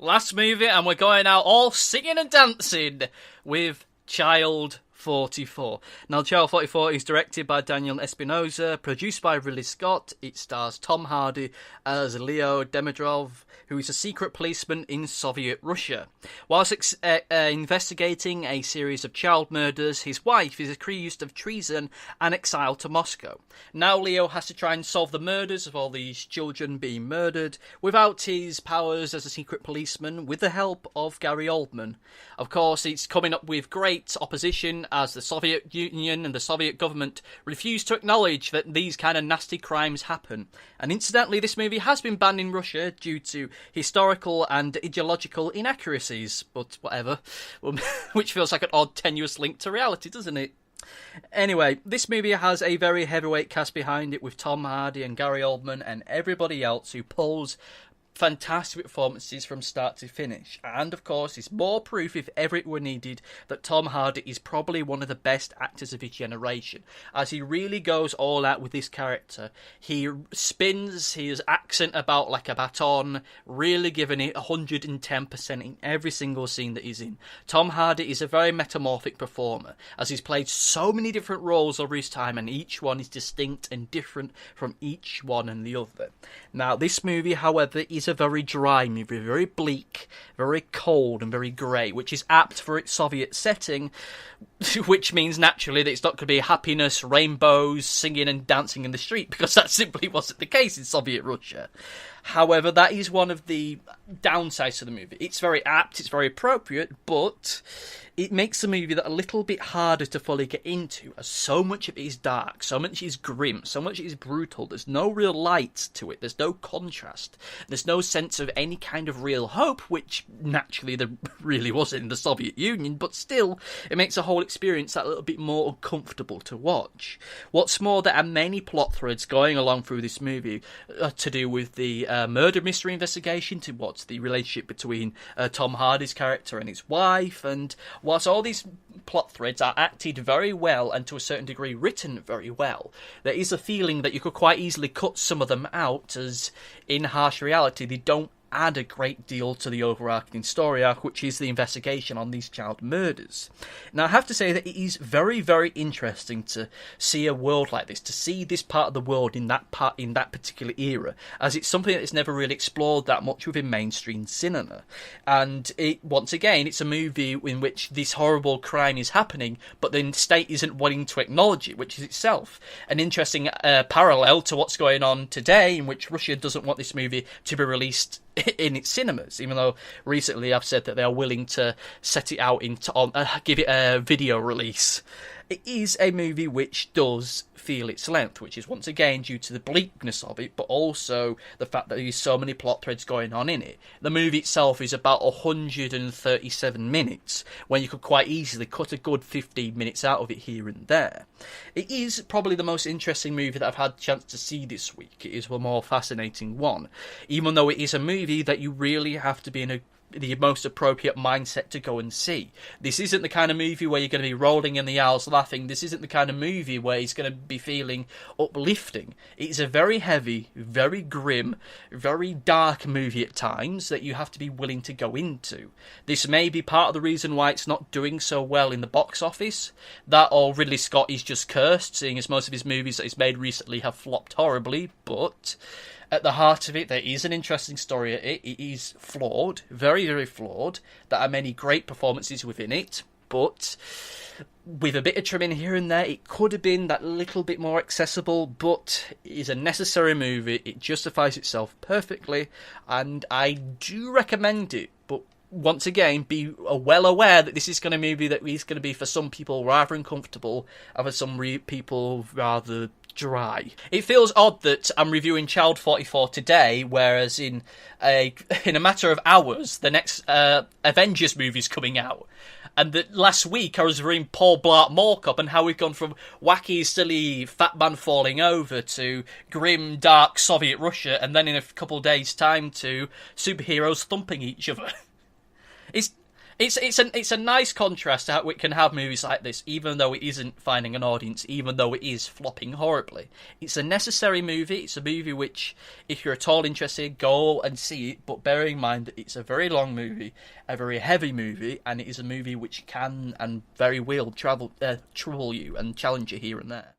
last movie, and we're going out all singing and dancing with Child 44. Now, Child 44 is directed by Daniel Espinosa, produced by Ridley Scott. It stars Tom Hardy as Leo Demidrov, who is a secret policeman in Soviet Russia. Whilst investigating a series of child murders, his wife is accused of treason and exiled to Moscow. Now Leo has to try and solve the murders of all these children being murdered without his powers as a secret policeman, with the help of Gary Oldman. Of course, it's coming up with great opposition as the Soviet Union and the Soviet government refuse to acknowledge that these kind of nasty crimes happen. And incidentally, this movie has been banned in Russia due to historical and ideological inaccuracies, but whatever, which feels like an odd tenuous link to reality, doesn't it? Anyway, this movie has a very heavyweight cast behind it with Tom Hardy and Gary Oldman and everybody else who pulls fantastic performances from start to finish. And of course, it's more proof, if ever it were needed, that Tom Hardy is probably one of the best actors of his generation, as he really goes all out with this character. He spins his accent about like a baton, really giving it 110% in every single scene that he's in. Tom Hardy is a very metamorphic performer, as he's played so many different roles over his time, and each one is distinct and different from each one and the other. Now, this movie, however, is a very dry movie, very bleak, very cold and very grey, which is apt for its Soviet setting, which means naturally that it's not going to be happiness, rainbows, singing and dancing in the street, because that simply wasn't the case in Soviet Russia. However, that is one of the downsides to the movie. It's very apt, it's very appropriate, but it makes the movie that a little bit harder to fully get into, as so much of it is dark, so much is grim, so much is brutal. There's no real light to it, there's no contrast, there's no sense of any kind of real hope, which naturally there really wasn't in the Soviet Union, but still, it makes the whole experience that little bit more uncomfortable to watch. What's more, there are many plot threads going along through this movie to do with the murder mystery investigation, to what's the relationship between Tom Hardy's character and his wife, and whilst all these plot threads are acted very well and to a certain degree written very well, there is a feeling that you could quite easily cut some of them out, as in harsh reality they don't add a great deal to the overarching story arc, which is the investigation on these child murders. Now, I have to say that it is very, very interesting to see a world like this, to see this part of the world in that particular era, as it's something that is never really explored that much within mainstream cinema. And once again, it's a movie in which this horrible crime is happening, but the state isn't willing to acknowledge it, which is itself an interesting parallel to what's going on today, in which Russia doesn't want this movie to be released in its cinemas, even though recently I've said that they are willing to set it out give it a video release. It is a movie which does feel its length, which is once again due to the bleakness of it, but also the fact that there's so many plot threads going on in it. The movie itself is about 137 minutes, when you could quite easily cut a good 15 minutes out of it here and there. It is probably the most interesting movie that I've had a chance to see this week. It is a more fascinating one, even though it is a movie that you really have to be in the most appropriate mindset to go and see. This isn't the kind of movie where you're going to be rolling in the aisles laughing. This isn't the kind of movie where he's going to be feeling uplifting. It's a very heavy, very grim, very dark movie at times that you have to be willing to go into. This may be part of the reason why it's not doing so well in the box office. That or Ridley Scott is just cursed, seeing as most of his movies that he's made recently have flopped horribly, but at the heart of it, there is an interesting story. It is flawed, very, very flawed. There are many great performances within it, but with a bit of trimming here and there, it could have been that little bit more accessible, but it is a necessary movie. It justifies itself perfectly, and I do recommend it, but once again, be well aware that this is going to be a movie that is going to be for some people rather uncomfortable, and for some people rather dry. It feels odd that I'm reviewing Child 44 today, whereas in a matter of hours, the next Avengers movie's coming out. And that last week I was reviewing Paul Blart Mall Cop, and how we've gone from wacky, silly, fat man falling over to grim, dark Soviet Russia, and then in a couple of days' time to superheroes thumping each other. It's a nice contrast to how we can have movies like this, even though it isn't finding an audience, even though it is flopping horribly. It's a necessary movie. It's a movie which, if you're at all interested, go and see it. But bear in mind that it's a very long movie, a very heavy movie, and it is a movie which can and very will trouble you and challenge you here and there.